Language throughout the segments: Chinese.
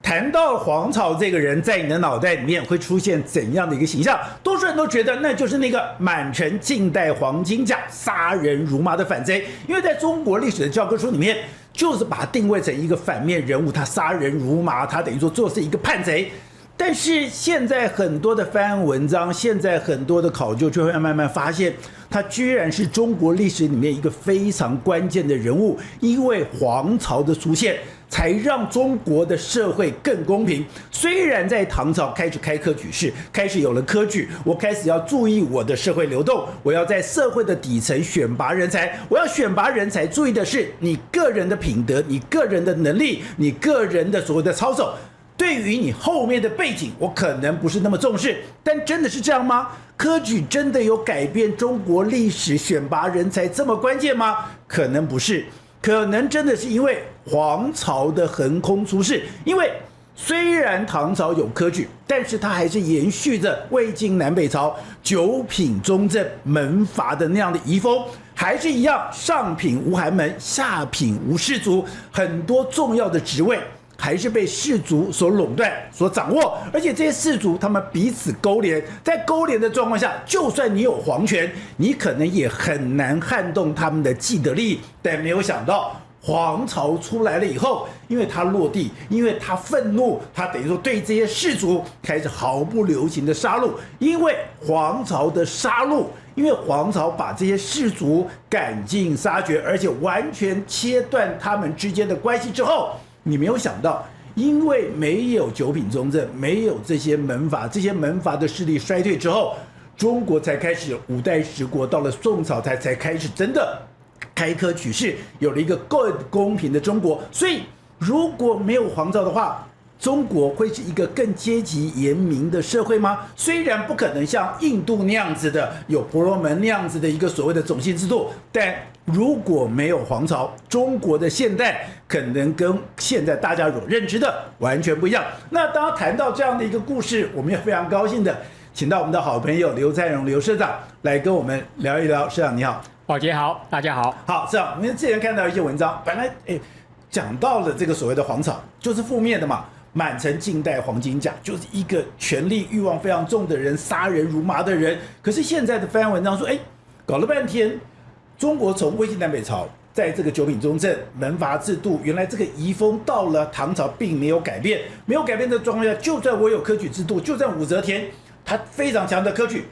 谈到黄巢这个人，在你的脑袋里面会出现怎样的一个形象？多数人都觉得那就是那个满城尽带黄金甲、杀人如麻的反贼，因为在中国历史的教科书里面，就是把他定位成一个反面人物，他杀人如麻，他等于说做是一个叛贼。但是现在很多的翻案文章，现在很多的考究就会慢慢发现，他居然是中国历史里面一个非常关键的人物，因为黄巢的出现，才让中国的社会更公平。虽然在唐朝开始开科举试，开始有了科举，我开始要注意我的社会流动，我要在社会的底层选拔人才，我要选拔人才，注意的是你个人的品德，你个人的能力，你个人的所谓的操守。对于你后面的背景，我可能不是那么重视，但真的是这样吗？科举真的有改变中国历史选拔人才这么关键吗？可能不是，可能真的是因为黄巢的横空出世。因为虽然唐朝有科举，但是它还是延续着魏晋南北朝九品中正门阀的那样的遗风，还是一样上品无寒门，下品无士族，很多重要的职位还是被士族所垄断、所掌握，而且这些士族他们彼此勾连，在勾连的状况下，就算你有皇权，你可能也很难撼动他们的既得利益。但没有想到，黄巢出来了以后，因为他落地，因为他愤怒，他等于说对这些士族开始毫不留情的杀戮。因为黄巢的杀戮，因为黄巢把这些士族赶尽杀绝，而且完全切断他们之间的关系之后，你没有想到，因为没有九品中正，没有这些门阀，这些门阀的势力衰退之后，中国才开始五代十国，到了宋朝才开始真的开科取士，有了一个更公平的中国。所以，如果没有黄巢的话，中国会是一个更阶级严明的社会吗？虽然不可能像印度那样子的，有婆罗门那样子的一个所谓的种姓制度，但如果没有黄巢，中国的现代可能跟现在大家所认知的完全不一样。那当谈到这样的一个故事，我们也非常高兴的请到我们的好朋友刘灿荣刘社长来跟我们聊一聊。社长你好。宝杰好，大家好。好，社长，我们之前看到一些文章，本来讲到了这个所谓的黄巢，就是负面的嘛。满城尽带黄金甲，就是一个权力欲望非常重的人，杀人如麻的人。可是现在的翻案文章说，搞了半天，中国从魏晋南北朝，在这个九品中正门阀制度，原来这个遗风到了唐朝并没有改变，没有改变的状况下，就算我有科举制度，就算武则天她非常强的科举，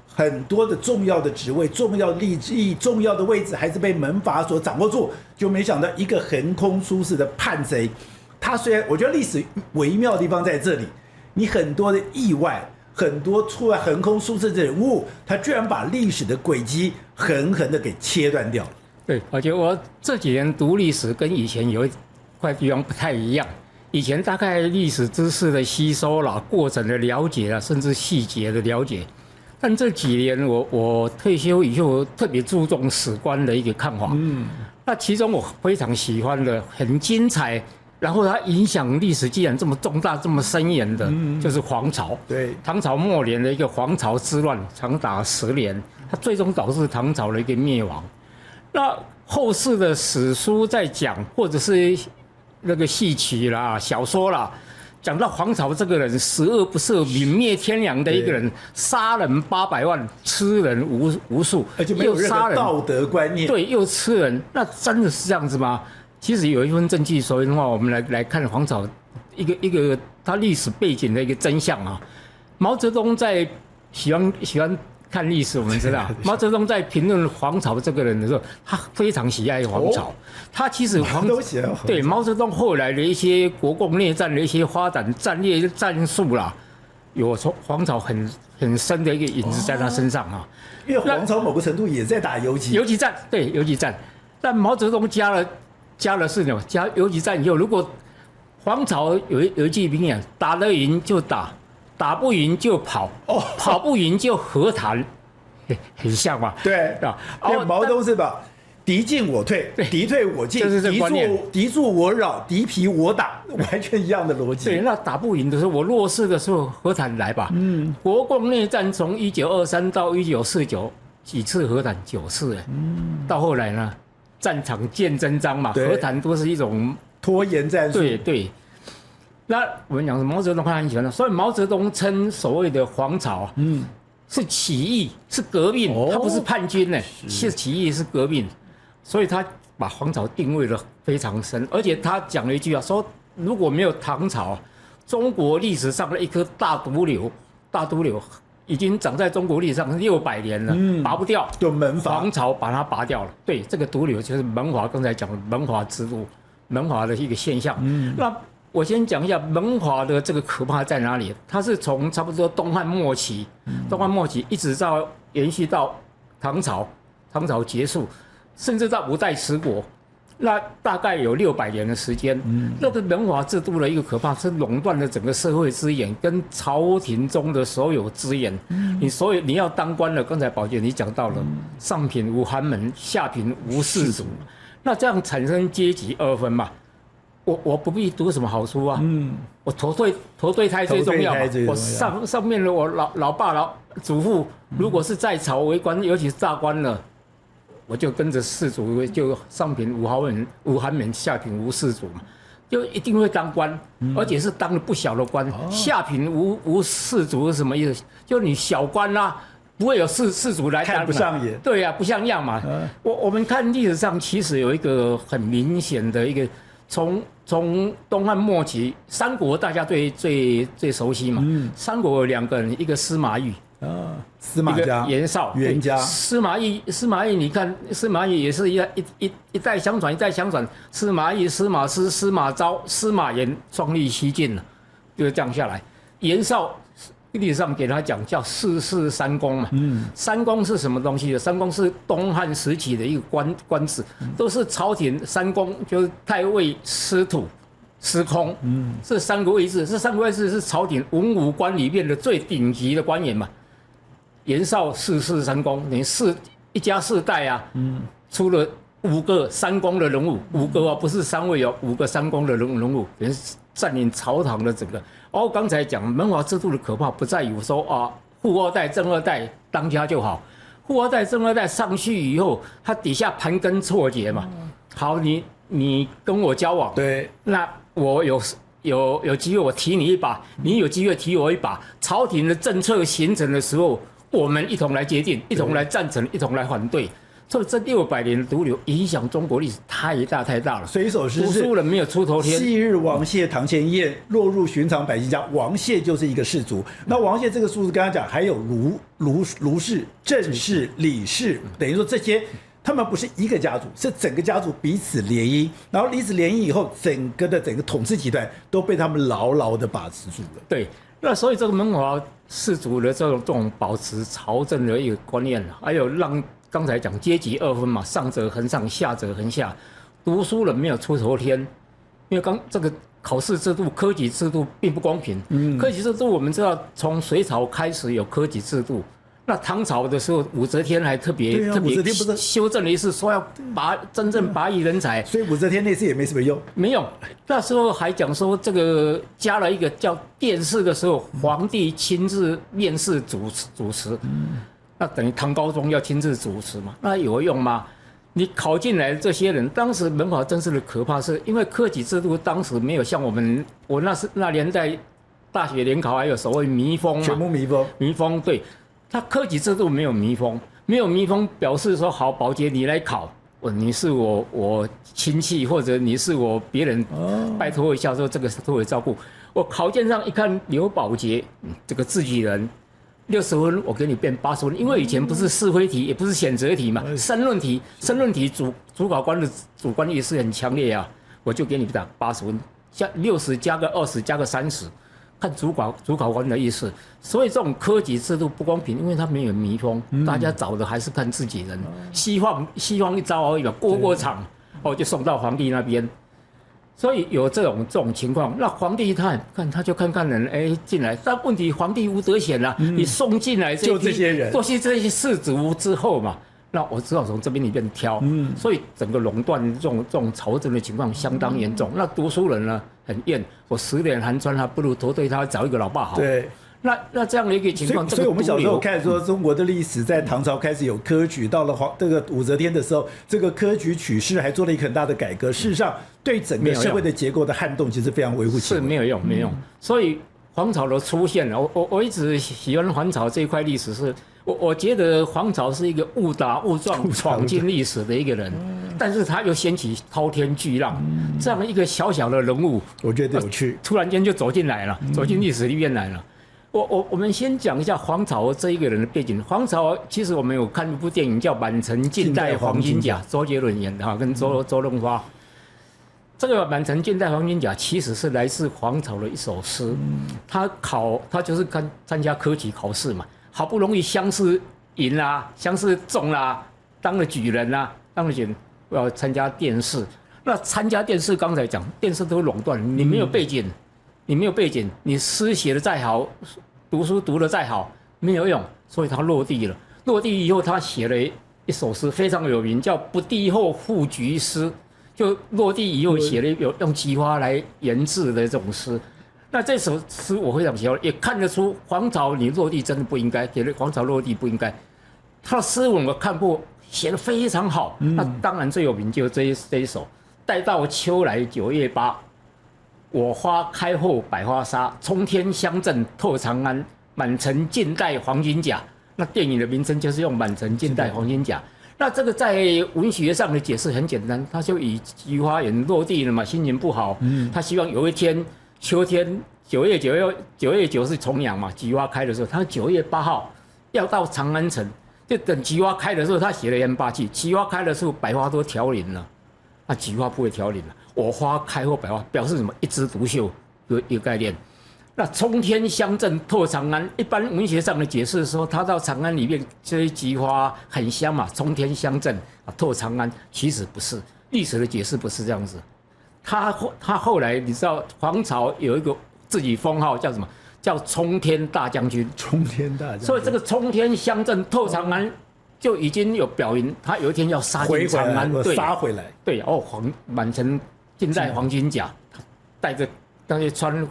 很多的重要的职位、重要利益、重要的位置还是被门阀所掌握住，就没想到一个横空出世的叛贼。他虽然，我觉得历史微妙的地方在这里，你很多的意外，很多出来横空出世的人物，他居然把历史的轨迹狠狠的给切断掉了。对，而且我这几年读历史跟以前有一块地方不太一样。以前大概历史知识的吸收啦、过程的了解啦，甚至细节的了解，但这几年我退休以后特别注重史观的一个看法。那其中我非常喜欢的、很精彩。然后它影响历史既然这么重大、这么深远的，就是黄巢。对，唐朝末年的一个黄巢之乱，长达10年，它最终导致唐朝的一个灭亡。那后世的史书在讲，或者是那个戏曲啦、小说啦，讲到黄巢这个人十恶不赦、泯灭天良的一个人，杀人800万，吃人无数，而且没有任何道德观念。对，又吃人，那真的是这样子吗？其实有一份证据，所以的话，我们来看黄巢一个他历史背景的一个真相啊。毛泽东在喜欢看历史，我们知道，毛泽东在评论黄巢这个人的时候，他非常喜爱黄巢。他其实对毛泽东后来的一些国共内战的一些发展战略战术啦，有黄巢很深的一个影子在他身上啊。因为黄巢某个程度也在打游击战，对游击战，但毛泽东加了是什么？加游击战以后，如果黄巢有一句名言：打得赢就打，打不赢就跑，跑不赢就和谈，很像嘛？对啊，毛泽东是吧？敌进我退，敌退我进，就是这个观念。敌驻我扰，敌疲我打，完全一样的逻辑。对，那打不赢的时候，我弱势的时候，和谈来吧。国共内战从1923到1949几次和谈9次，到后来呢？战场见真章嘛，和谈都是一种拖延战术。对，那我们讲毛泽东他很喜欢的，所以毛泽东称所谓的黄巢啊，是起义，是革命，他不是叛军呢，是起义，是革命，所以他把黄巢定位的非常深，而且他讲了一句话，说如果没有唐朝，中国历史上的一颗大毒瘤已经长在中国历史上600年了，拔不掉，就门阀，黄巢把它拔掉了。对，这个毒瘤就是门阀，刚才讲的门阀制度，门阀的一个现象。那我先讲一下门阀的这个可怕在哪里？它是从差不多东汉末期一直到延续到唐朝结束，甚至到五代十国。那大概有600年的时间，那个门阀制度的一个可怕是垄断了整个社会资源跟朝廷中的所有资源。你要当官了，刚才宝杰你讲到了，上品无寒门，下品无士族，那这样产生阶级二分嘛。我不必读什么好书啊，我头对胎最重要嘛。我上面的我老爸老祖父，如果是在朝为官，尤其是大官了。我就跟着士族，就上品无寒门，下品无士族嘛，就一定会当官，而且是当了不小的官。下品无士族是什么意思？就你小官啦，不会有士族来当，看不上眼。对呀，不像样嘛。我们看历史上其实有一个很明显的一个，从东汉末期，三国大家最熟悉嘛。三国有2个人，一个司马懿。司马家、袁绍、袁家。司马懿，你看司马懿也是一代相传，司马懿、司马师、司马昭、司马炎创立西晋了，就是这样下来。袁绍历史上给他讲叫四三公嘛，三公是什么东西？三公是东汉时期的一个官职，都是朝廷三公，就是太尉、司徒。司空，这3个位置，是朝廷文武官里面的最顶级的官员嘛。袁绍四三公，等于一家4代啊，出了5个三公的人物，5个不是3位哦，5个三公的人物，等于占领朝堂的整个。刚才讲门阀制度的可怕，不在于说富2代、正2代当家就好，富2代、正2代上去以后，他底下盘根错节嘛。好，你跟我交往，对，那我有机会我提你一把，你有机会提我一把。朝廷的政策形成的时候，我们一同来决定，一同来赞成，一同来反对。所以这600年的毒瘤影响中国历史太大了。水手诗是读书人没有出头天。昔日王谢堂前燕，落入寻常百姓家。王谢就是一个氏族。那王谢这个数字，刚刚讲还有卢氏、郑氏、李氏，等于说这些。他们不是一个家族，是整个家族彼此联姻，然后彼此联姻以后，整个统治集团都被他们牢牢的把持住了。对，那所以这个门阀士族的这种保持朝政的一个观念，还有让刚才讲阶级二分嘛，上者恒上，下者恒下，读书人没有出头天，因为这个考试制度、科举制度并不公平。科举制度我们知道，从隋朝开始有科举制度。那唐朝的时候，武则天还特别修正了一次，说要真正拔擢人才。所以武则天那次也没什么用。没有，那时候还讲说这个加了一个叫殿试的时候，皇帝亲自面试主持。那等于唐高宗要亲自主持嘛？那有用吗？你考进来的这些人，当时门阀政治的可怕是因为科举制度当时没有像我那年代大学联考还有所谓密封嘛，全部密封对。他科举制度没有密封，表示说好，宝杰你来考，你是我亲戚或者你是我别人，拜托一下说这个都会照顾。我考卷上一看刘宝杰这个自己人，60分我给你变80分，因为以前不是是非题，也不是选择题嘛，申论题主考官的主观意识很强烈啊，我就给你打80分，加60加个20加个30。看主考官的意思，所以这种科举制度不公平，因为它没有密封，大家找的还是看自己人，希望一招而已嘛，过场就送到皇帝那边，所以有这种情况，那皇帝他就看人进来，但问题皇帝无德显啊，你送进来就这些人，这些士族之后嘛。那我只好从这边里面挑，所以整个垄断这种朝政的情况相当严重。那读书人呢很厌，我10年寒窗还不如头对他找一个老爸好。对，那这样的一个情况，所以我们小时候看说中国的历史在唐朝开始有科举，到了这个武则天的时候，这个科举取士还做了一个很大的改革。事实上，对整个社会的结构的撼动其实非常微乎其微，是没有用，没有用。所以黄巢的出现，我一直喜欢黄巢这一块历史是。我觉得黄巢是一个误打误撞闯进历史的一个人，但是他又掀起滔天巨浪，这样一个小小的人物，我觉得有趣，突然间就走进来了，走进历史里面来了。我们先讲一下黄巢这一个人的背景。黄巢其实我们有看一部电影叫《满城尽带黄金甲》，周杰伦演的哈，跟周润发。这个《满城尽带黄金甲》其实是来自黄巢的一首诗，他就是参加科举考试嘛。好不容易乡试赢啦，乡试中啦，当了举人啦，当了举人要参加殿试。那参加殿试，刚才讲殿试都垄断，你没有背景，你诗写的再好，读书读的再好，没有用，所以他落地了。落地以后，他写了一首诗，非常有名，叫《不第后赋菊诗》。就落地以后写了用菊花来研制的这种诗。那这首诗我非常喜欢，也看得出黄巢你落地真的不应该，给了黄巢落地不应该。他的诗文我看过，写得非常好。那当然最有名就这一首。待到秋来9月8，我花开后百花杀，冲天香阵透长安，满城尽带黄金甲。那电影的名称就是用满城尽带黄金甲。那这个在文学上的解释很简单，他就以菊花园落地了嘛，心情不好，他希望有一天。秋天9月9是重阳嘛，菊花开的时候，他9月8号要到长安城，就等菊花开的时候，他写了言霸气。菊花开的时候，百花都凋零了，那菊花不会凋零了。我花开后百花，表示什么？一枝独秀，一个概念。那冲天香阵透长安，一般文学上的解释说，他到长安里面，这些菊花很香嘛，冲天香阵啊透长安，其实不是，历史的解释不是这样子。他后来你知道黄巢有一个自己封号叫什么？叫冲天大将军。冲天大将军。所以这个冲天香阵透长安，就已经有表明他有一天要杀进长安，对，杀回来。对哦，满城尽带黄金甲，带着那些穿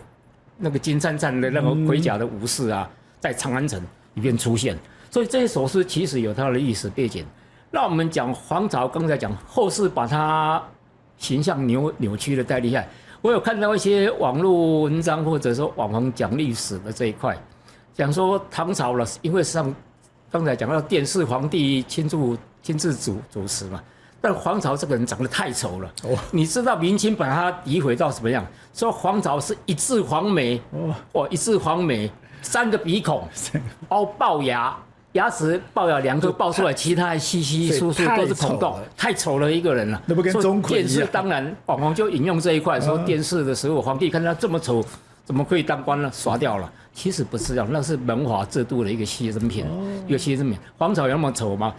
那个金灿灿的那个盔甲的武士啊，在长安城里面出现。所以这一首诗其实有它的历史背景。那我们讲黄巢，刚才讲后世把它形象扭曲的太厉害。我有看到一些网络文章或者说网红讲历史的这一块，讲说唐朝了，因为刚才讲到殿试皇帝亲自主持嘛，但黄巢这个人长得太丑了。你知道明清把他诋毁到什么样？说黄巢是一字黄眉，一字黄眉，3个鼻孔，龅牙。牙齿龅牙2颗爆出来，其他还稀稀疏疏都是孔洞，太丑了一个人了。那不跟钟馗一样？电视当然网红就引用这一块，说电视的时候皇帝看他这么丑，怎么可以当官呢？刷掉了。其实不是这样，那是文化制度的一个牺牲品，一个牺牲品。黄巢有那么丑吗？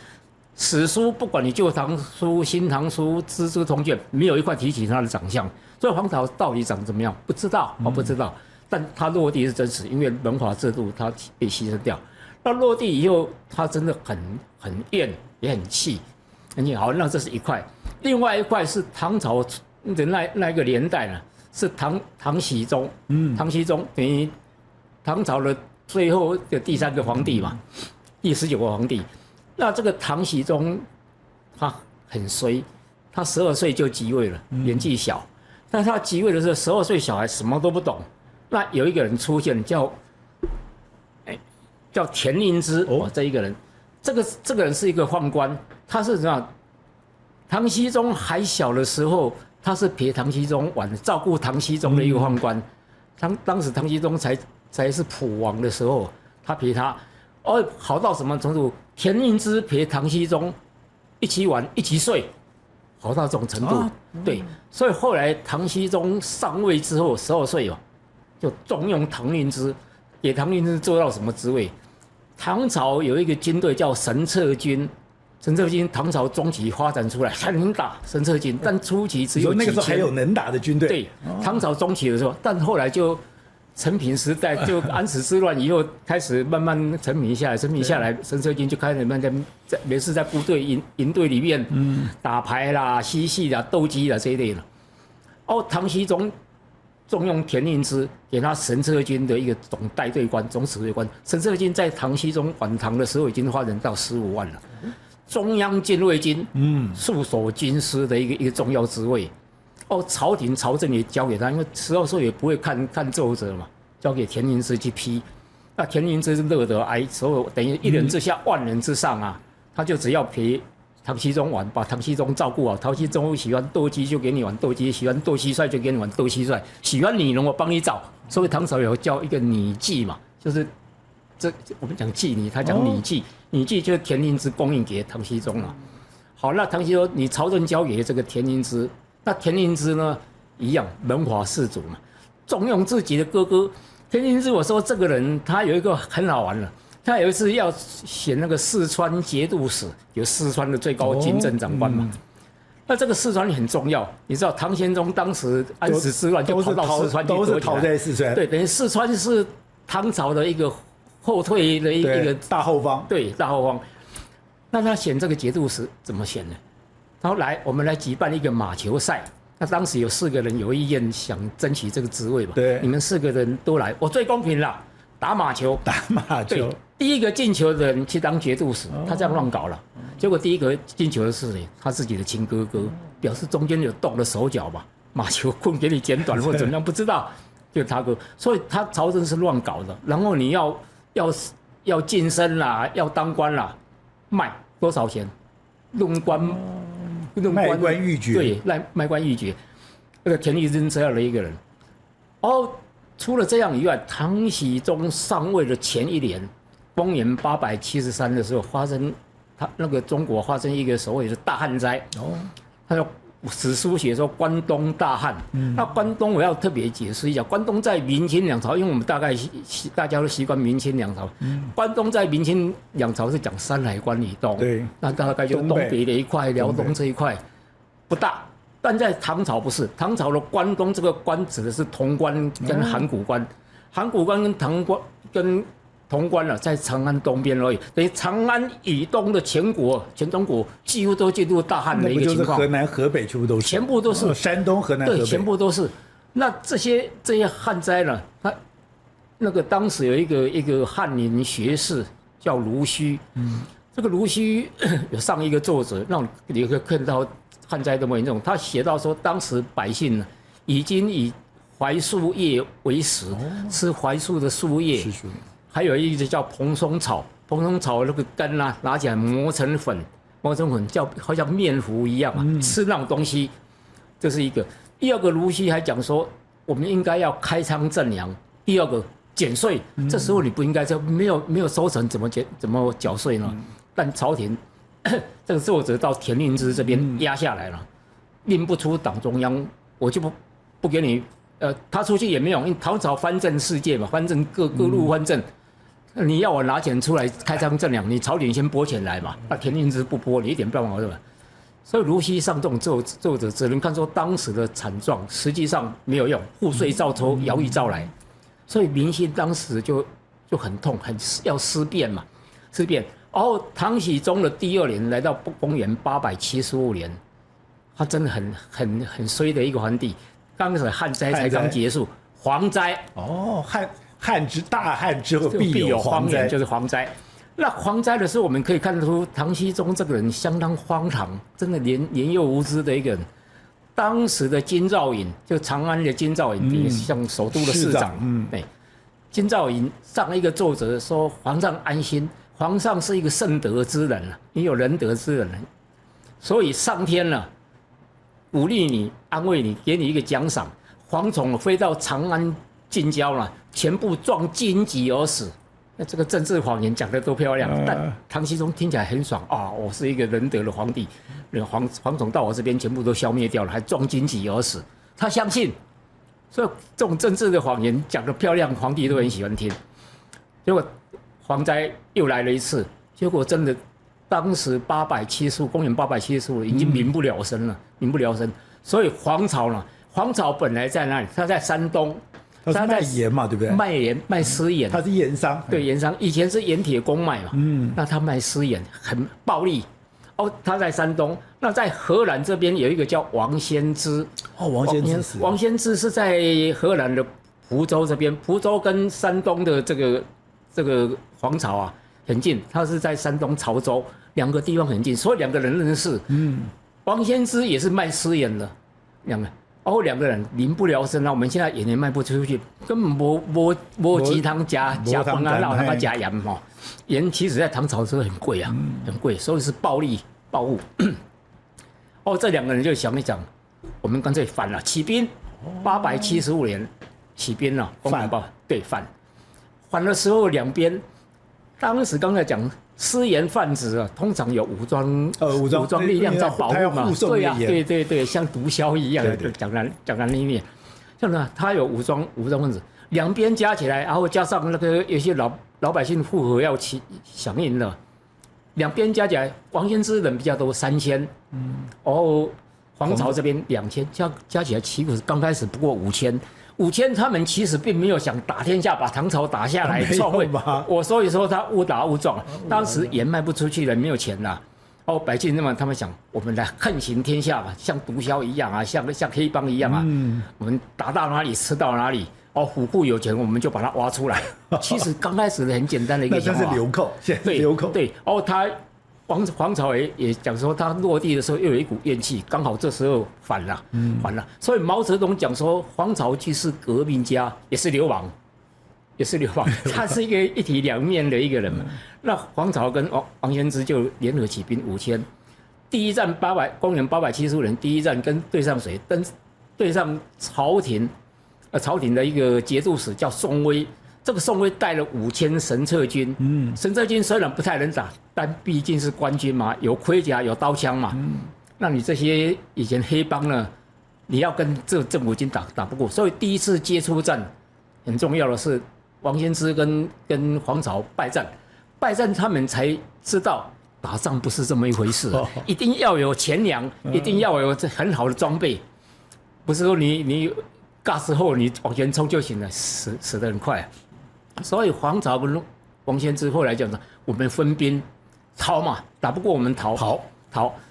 史书不管你《旧唐书》《新唐书》《资治通鉴》，没有一块提起他的长相。所以黄巢到底长怎么样？不知道，我不知道。但他落地是真实，因为文化制度他被牺牲掉。到落地以后，他真的很厌，也很气，好，那这是一块。另外一块是唐朝的那个年代呢，是唐僖宗。唐僖宗等于唐朝的最后的第3个皇帝嘛，第19个皇帝。那这个唐僖宗他很衰，他12岁就即位了，年纪小。但他即位的时候，12岁小孩什么都不懂。那有一个人出现叫田灵芝这一个人，这个人是一个宦官，他是怎样？唐僖宗还小的时候，他是陪唐僖宗玩，照顾唐僖宗的一个宦官。当时唐僖宗才是普王的时候，他陪他，好到什么程度？田灵芝陪唐僖宗一起玩，一起睡，好到这种程度。对，所以后来唐僖宗上位之后，12岁就重用唐灵芝，给唐灵芝做到什么职位？唐朝有一个军队叫神策军，神策军唐朝中期发展出来，很能打神策军，但初期只有几千。那个时候还有能打的军队。对，唐朝中期的时候，但后来就陈平时代，就安史之乱以后开始慢慢陈平下来，神策军就开始慢慢没事在部队营队里面打牌啦、嬉戏啦、斗鸡啦这一类了。唐僖宗重用田令之，给他神策军的一个总带队官、总指挥官。神策军在唐僖宗晚唐的时候已经发展到15万了，中央禁卫军，戍守军师的一个重要职位。朝廷朝政也交给他，因为石教授也不会看奏折嘛，交给田令之去批。那田令之是乐得所有等于一人之下万人之上啊，他就只要陪唐僖宗玩，把唐僖宗照顾好。唐僖宗喜欢斗鸡就给你玩斗鸡，喜欢斗蟋蟀就给你玩斗蟋蟀，喜欢拟龙我帮你找。所以唐朝有叫一个拟妓嘛，就是我们讲妓女，他讲拟妓，拟妓就是田令之供应给唐僖宗了。好，那唐僖宗你朝政交给这个田令之，那田令之呢一样门阀士族嘛，重用自己的哥哥。田令之我说这个人他有一个很好玩了。他有一次要选那个四川节度使，有四川的最高军政长官嘛。那这个四川很重要，你知道唐玄宗当时安史之乱就跑到四川去，都是逃在四川。对，等于四川是唐朝的一个后退的一个大后方。对，大后方。那他选这个节度使怎么选呢？他说我们来举办一个马球赛。那当时有4个人有意愿想争取这个职位嘛？对，你们4个人都来，我最公平了。打马球，对，第一个进球的人去当节度使，他这样乱搞了。结果第一个进球的是谁？他自己的亲哥哥，表示中间有动了手脚吧？马球棍给你剪短或怎么样，不知道，就是他哥。所以他朝政是乱搞的。然后你要晋升啦，要当官啦，卖多少钱？论官卖官鬻爵。对，卖官鬻爵。那个田令之这样的一个人，除了这样以外，唐僖宗上位的前一年，公元873的时候，中国发生一个所谓的大旱灾。他说史书写说关东大旱。那关东我要特别解释一下，关东在明清两朝，因为我们大家都习惯明清两朝。关东在明清两朝是讲山海关以东，对，那大概就东北的一块，辽东这一块不大。但在唐朝不是，唐朝的关东这个关指的是潼关跟函谷关，函谷关跟潼关了，在长安东边而已。等于长安以东的全中国几乎都进入大旱的一个情况。那不就是河南、河北全部都是？全部都是。山东、河南、河北。对，全部都是。那这些旱灾呢？他那个当时有一个翰林学士叫卢须，这个卢须有上一个作者，让你可以看到。旱灾多么严重，他写到说，当时百姓呢，已经以槐树叶为食，吃槐树的树叶，还有一个叫蓬松草，蓬松草那个根啊，拿起来磨成粉，好像面糊一样啊，吃那种东西，这是一个。第二个，卢须还讲说，我们应该要开仓赈粮。第二个，减税，这时候你不应该没有收成，怎么缴税呢？但朝廷。这个作者到田令之这边压下来了，令不出党中央，我就不给你，他出去也没用，因为唐朝藩镇世界嘛，藩镇各路藩镇，你要我拿钱出来开仓赈粮，你朝廷先拨钱来嘛，那田令之不拨，你一点办法对吧？所以卢须上这种作者只能看出当时的惨状，实际上没有用，赋税照抽，徭役照来，所以民心当时就很痛，要思变嘛，思变。唐僖宗的第2年，来到公元875年，他真的很衰的一个皇帝。刚开始旱灾才刚结束，蝗灾。大旱之后必有蝗灾，就是蝗灾。那蝗灾的时候，我们可以看出唐僖宗这个人相当荒唐，真的年幼无知的一个人。当时的金兆尹，就长安的金兆尹，像首都的市长，对，金兆尹上一个奏折说，皇上安心。皇上是一个圣德之人啊，你有仁德之人，所以上天呢鼓励你、安慰你，给你一个奖赏。蝗虫飞到长安近郊了，全部撞荆棘而死。那这个政治谎言讲得多漂亮，但唐僖宗听起来很爽啊！我是一个仁德的皇帝，蝗虫到我这边全部都消灭掉了，还撞荆棘而死，他相信。所以这种政治的谎言讲得漂亮，皇帝都很喜欢听。结果蝗灾又来了一次，结果真的，当时公元875已经民不聊生了，民不聊生。所以黄巢呢，黄巢本来在那里，他在山东，他是卖盐嘛，对不对？卖盐，卖私盐。他是盐商，对，盐商，以前是盐铁公卖嘛，那他卖私盐，很暴利。哦，他在山东。那在荷兰这边有一个叫王先知。哦，王先知死了。王先知是在荷兰的蒲州这边，蒲州跟山东的这个皇朝啊很近，他是在山东潮州，两个地方很近，所以两个人认识。王先知也是卖私盐的，两个人民不聊生啊。我们现在盐也卖不出去，根本没鸡汤加饭啊，让他加盐哈。盐其实在唐朝的时候很贵啊，很贵，所以是暴物。这两个人就想一想，我们干脆反了，起兵。875年起兵了，反的时候两边，当时刚才讲。私盐贩子啊，通常有武装力量在保护嘛，对呀，对，像毒枭一样的，讲难听点，像呢，他有武装分子，两边加起来，然后加上那个有些老百姓附和要响应了，两边加起来，王先知人比较多3000，然后黄巢这边2000，加起来其实刚开始不过5000，他们其实并没有想打天下，把唐朝打下来篡位。所以说他误打误撞，当时盐卖不出去了，没有钱了。百姓他们想，我们来横行天下吧，像毒枭一样啊，像黑帮一样啊，我们打到哪里吃到哪里。虎库有钱，我们就把它挖出来。其实刚开始的很简单的一个想法。那是流寇，现在流寇。对，他。黄巢也讲说，他落地的时候又有一股怨气，刚好这时候反了。所以毛泽东讲说，黄巢既是革命家，也是流氓，他是一体两面的一个人嘛。那黄巢跟王先知就联合起兵5000，第一战公元875年，第一战对上谁？对上朝廷的一个节度使叫宋威。这个宋威带了5000神策军，神策军虽然不太能打，但毕竟是官军嘛，有盔甲有刀枪嘛，那你这些以前黑帮呢，你要跟这政府军打不过，所以第一次接触战很重要的是王先知跟黄巢败战他们才知道打仗不是这么一回事，一定要有钱粮，一定要有很好的装备，不是说你尬时候你往前冲就行了，死得很快。所以黄巢跟王先知后来讲呢，我们分兵逃嘛，打不过我们逃，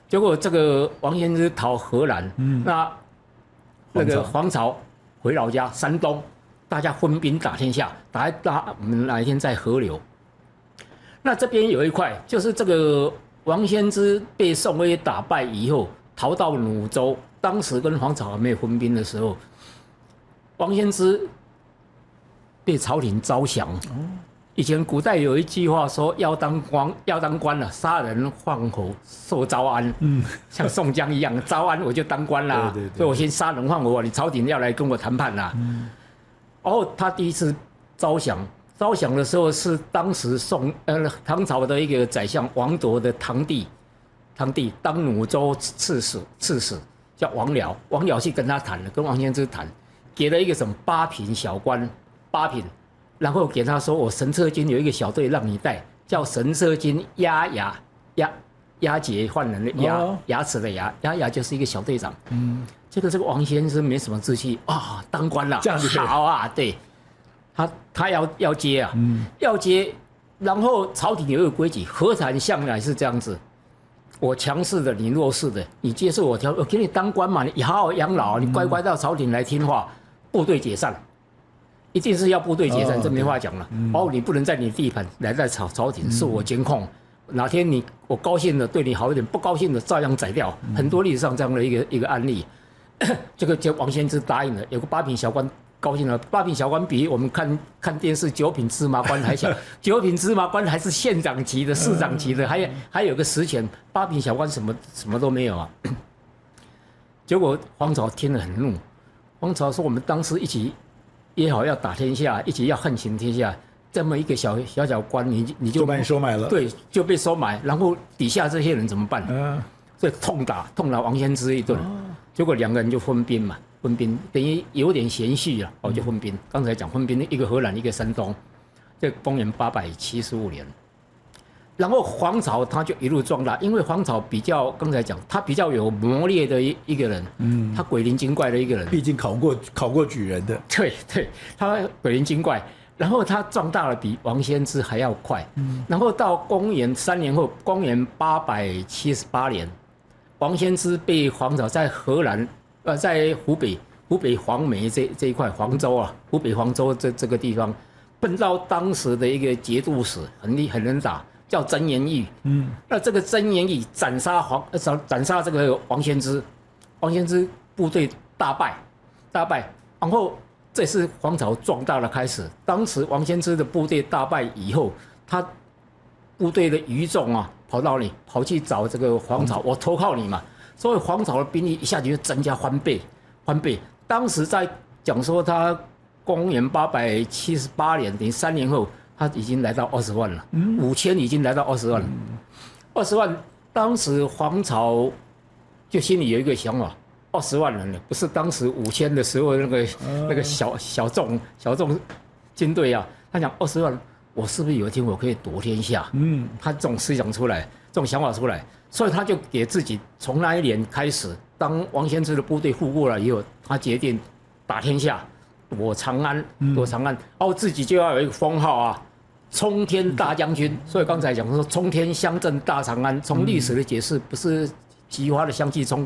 结果这个王先知逃荷兰，那个黄巢回老家山东，大家分兵打天下，我们哪一天在河流。那这边有一块，就是这个王先知被宋威打败以后，逃到弩州，当时跟黄巢还没有分兵的时候，王先知被朝廷招降。以前古代有一句话说要当官了，杀人放火受招安。像宋江一样，招安我就当官啦。对，所以我先杀人放火，你朝廷要来跟我谈判啦。然后他第一次招降的时候是当时唐朝的一个宰相王铎的堂弟当弩州刺史叫王僚去跟他谈了，跟王先知谈，给了一个什么8品小官8品。然后给他说，我神策军有一个小队让你带，叫神策军押解犯人的牙齿的牙就是一个小队长。这个王先生没什么志气啊，当官了，好啊，对，他要接啊，要接。然后朝廷有一个规矩，和谈向来是这样子，我强势的，你弱势的，你接受我给你当官嘛，你好好养老，你乖乖到朝廷来听话，部队解散。一定是要部队解散，这没话讲了。你不能在你地盘来在朝廷，是我监控。哪天我高兴的对你好一点，不高兴的照样宰掉。很多历史上这样的一个案例。这个王先知答应了，有个8品小官高兴了。8品小官比我们看电视9品芝麻官还小，9品芝麻官还是县长级的、市长级的，还有个实权。8品小官什么都没有啊。结果黄巢听了很怒，黄巢说：“我们当时一起。”约好要打天下，一起要横行天下，这么一个小官，你就把你收买了。对，就被收买，然后底下这些人怎么办？所以痛打王先知一顿，结果2个人就分兵嘛，等于有点嫌隙了，就分兵。刚才讲分兵，一个荷兰，一个山东，这公元875年。然后黄巢他就一路壮大，因为黄巢刚才讲他比较有谋略的一个人，他鬼灵精怪的一个人，毕竟考过举人的，对，他鬼灵精怪，然后他壮大了比王先知还要快。然后到公元3年后，公元878年，王先知被黄巢在荷兰，在湖北黄梅这一块黄州啊，湖北黄州这个地方，碰到当时的一个节度使，很能打，叫曾延义。那这个曾延义斩杀这个王先知，王先知部队大败，然后这是黄巢壮大的开始。当时王先知的部队大败以后，他部队的余众啊，跑去找这个黄巢，我投靠你嘛，所以黄巢的兵力一下子就增加翻倍。当时在讲说他公元878年，等于3年后，他已经来到20万了，5000已经来到20万了，20万。当时黄巢就心里有一个想法，20万人了，不是当时5000的时候那个小众军队啊，他讲20万，我是不是有一天我可以夺天下？他这种思想出来，这种想法出来，所以他就给自己从那一年开始，当王先知的部队复过来以后，他决定打天下，夺长安，然后自己就要有一个封号啊，冲天大将军。所以刚才讲说冲天乡镇大长安，从历史的解释不是菊花的香气冲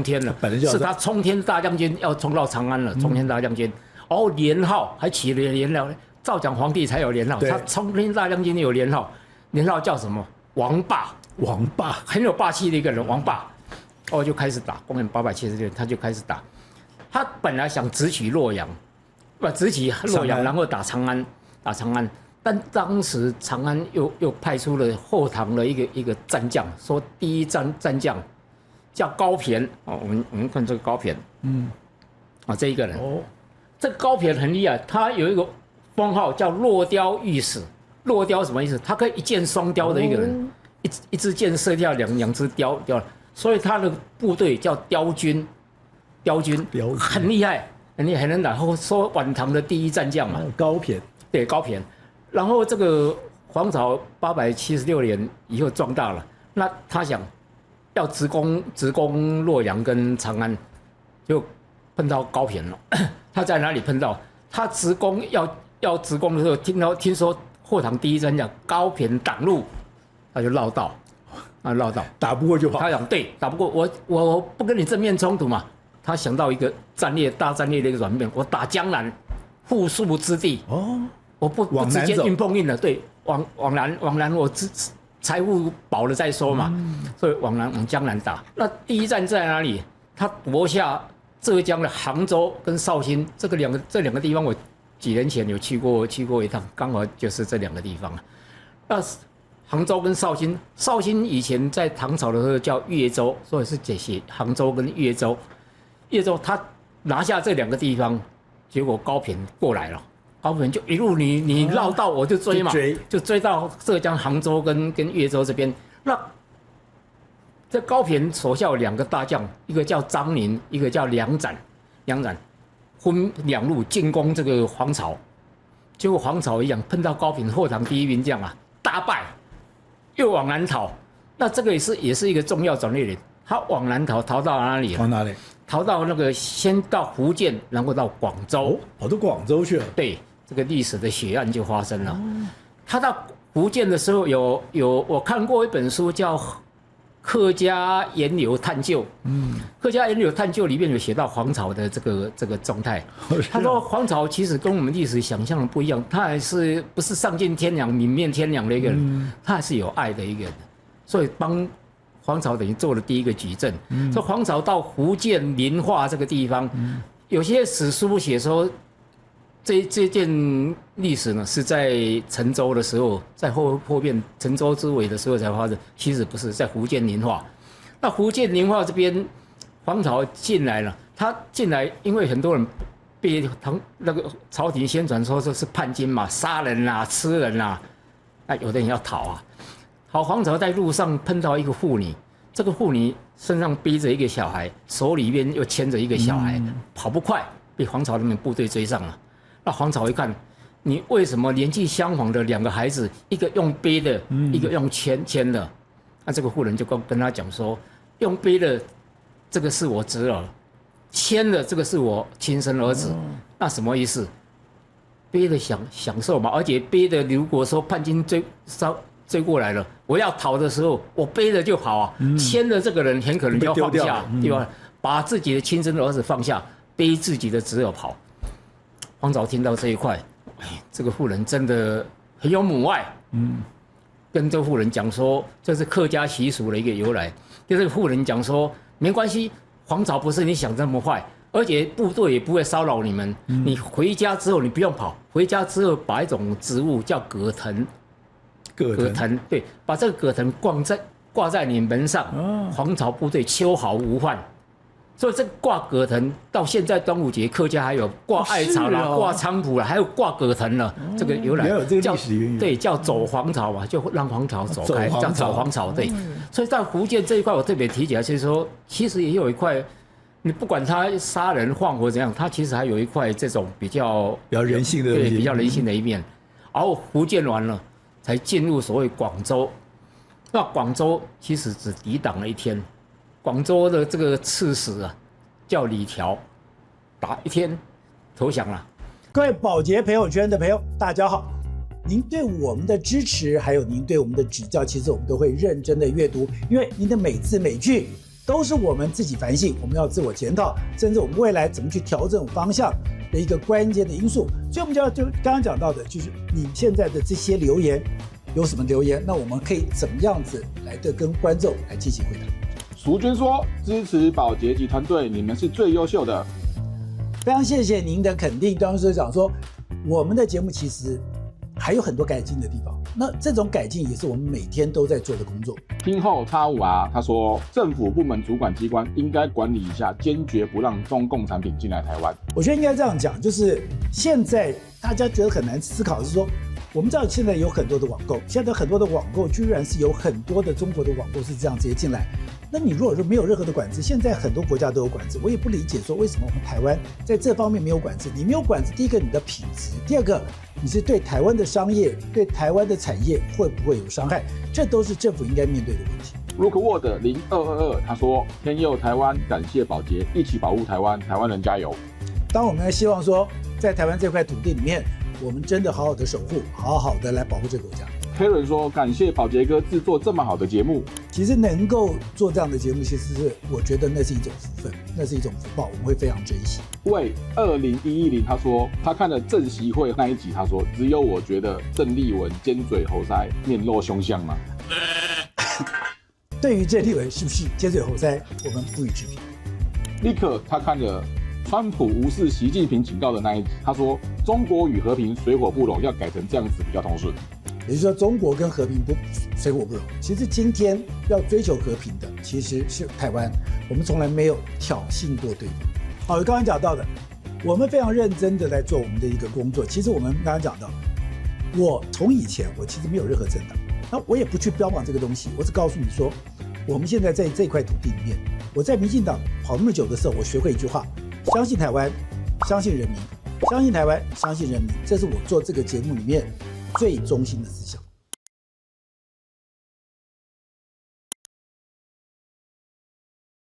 天了，是他冲天大将军要冲到长安了，冲天大将军。然后年号还起了年号，照讲皇帝才有年号，他冲天大将军有年号，年号叫什么？王霸，很有霸气的一个人，王霸。就开始打，公元876年他就开始打。他本来想直取洛阳，然后打长安，但当时长安又派出了后唐的一个战将，说第一战将叫高骈。我们看这个高骈，这一个人，这个高骈很厉害，他有一个封号叫落雕御史。落雕什么意思？他可以一箭双雕的一个人，一支箭射掉两只雕，所以他的部队叫雕军，很厉害，很能打。然后说晚唐的第一战将嘛，高骈，对，高骈。然后这个黄巢876年以后壮大了，那他想要直攻洛阳跟长安，就碰到高骈了。他在哪里碰到？他直攻要直攻的时候，听说后唐第一战将高骈挡路，他就绕道。打不过就跑。他讲对，打不过我不跟你正面冲突嘛。他想到一个大战略的一个转变，我打江南，富庶之地。我不直接硬碰硬的，对，往南，我财富饱了再说嘛。所以往江南打。那第一站在哪里？他夺下浙江的杭州跟绍兴这两个地方，我几年前有去过一趟，刚好就是这两个地方。那杭州跟绍兴以前在唐朝的时候叫越州，所以是解析杭州跟越州。他拿下这两个地方，结果高骈过来了，高骈就一路你绕道我就追嘛，就追到浙江杭州跟越州这边。那这高骈手下有2个大将，一个叫张宁，一个叫梁展，分2路进攻这个黄巢。结果黄巢一样碰到高骈后唐第一名将啊，大败。又往南逃，那这个也是一个重要转捩点。他往南逃到哪里？逃到那个先到福建，然后到广州，跑到广州去了。对，这个历史的血案就发生了。他到福建的时候有我看过一本书叫《客家源流探究》。客家源流探究里面有写到黄巢的这个状态。他说黄巢其实跟我们历史想象的不一样，他还是不是丧尽天良、泯灭天良的一个人，他还是有爱的一个人，所以帮黄巢等于做了第一个举证。说黄巢到福建临化这个地方，有些史书写说这件历史呢是在陈州的时候，在后面陈州之围的时候才发生，其实不是，在福建临化。那福建临化这边，黄巢进来了，他进来，因为很多人被那个朝廷宣传说这是叛军嘛，杀人啊，吃人啊，那有的人要逃啊。好，黄巢在路上碰到一个妇女，这个妇女身上背着一个小孩，手里面又牵着一个小孩，跑不快，被黄巢那边部队追上了。那黄巢一看，你为什么年纪相仿的2个孩子，一个用背的，一个用牵的？那这个妇人就跟他讲说，用背的这个是我侄儿，牵的这个是我亲生儿子。那什么意思？背的享受嘛，而且背的如果说叛军追过来了，我要逃的时候，我背着就跑啊，牵着这个人很可能就要放下，对吧？把自己的亲生的儿子放下，背自己的侄儿跑。黄藻听到这一块，这个妇人真的很有母爱，跟这个妇人讲说，这是客家习俗的一个由来。跟这个妇人讲说，没关系，黄藻不是你想这么坏，而且部队也不会骚扰你们。你回家之后你不用跑，回家之后把一种植物叫葛藤。葛藤，对，把这个葛藤挂在你门上，黄巢部队秋毫无犯。所以这个挂葛藤到现在端午节客家还有挂艾草啦、挂菖蒲啦，还有挂葛藤了。这个由来有这个历史原因，对，叫走黄巢嘛，就让黄巢走开，叫走黄巢。对，所以在福建这一块，我特别提起来，就是说，其实也有一块，你不管他杀人放火怎样，他其实还有一块这种比较人性的，对，比较人性的一面。然后福建完了。才进入所谓广州，那广州其实只抵挡了1天。广州的这个刺史啊，叫李条，打1天投降了。各位宝洁朋友圈的朋友，大家好！您对我们的支持，还有您对我们的指教，其实我们都会认真的阅读，因为您的每字每句都是我们自己反省，我们要自我检讨，甚至我们未来怎么去调整方向的一个关键的因素。所以我们就刚刚讲到的，就是你现在的这些留言有什么留言，那我们可以怎么样子来的跟观众来进行回答。淑娟说：“支持宝洁及团队，你们是最优秀的。”非常谢谢您的肯定。当时讲说，我们的节目其实还有很多改进的地方，那这种改进也是我们每天都在做的工作。听后X5R他说，政府部门主管机关应该管理一下，坚决不让中共产品进来台湾。我觉得应该这样讲，就是现在大家觉得很难思考，是说我们知道现在有很多的网购，现在很多的网购居然是有很多的中国的网购是这样直接进来。那你如果说没有任何的管制，现在很多国家都有管制，我也不理解说为什么我们台湾在这方面没有管制。你没有管制，第一个你的品质，第二个你是对台湾的商业、对台湾的产业会不会有伤害，这都是政府应该面对的问题。Rookwood 0222他说：“天佑台湾，感谢宝洁，一起保护台湾，台湾人加油。”当我们希望说，在台湾这块土地里面，我们真的好好的守护，好好的来保护这个国家。Karen 说：“感谢宝洁哥制作这么好的节目。”其实能够做这样的节目，其实是我觉得那是一种福分，那是一种福报，我们会非常珍惜。喂，20110他说他看了政协会那一集，他说只有我觉得郑丽文尖嘴猴腮，面露凶相吗？对于郑丽文是不是尖嘴猴腮，我们不予置评。立刻他看了川普无视习近平警告的那一集，他说中国与和平水火不容，要改成这样子比较通顺。也就是说，中国跟和平不水火不容。其实今天要追求和平的其实是台湾，我们从来没有挑衅过对方。好，刚刚讲到的，我们非常认真的在做我们的一个工作。其实我们刚刚讲到，我从以前我其实没有任何政党，那我也不去标榜这个东西，我只告诉你说，我们现在在这块土地里面，我在民进党跑那么久的时候，我学会一句话：相信台湾，相信人民，相信台湾，相信人民，这是我做这个节目里面最中心的思想。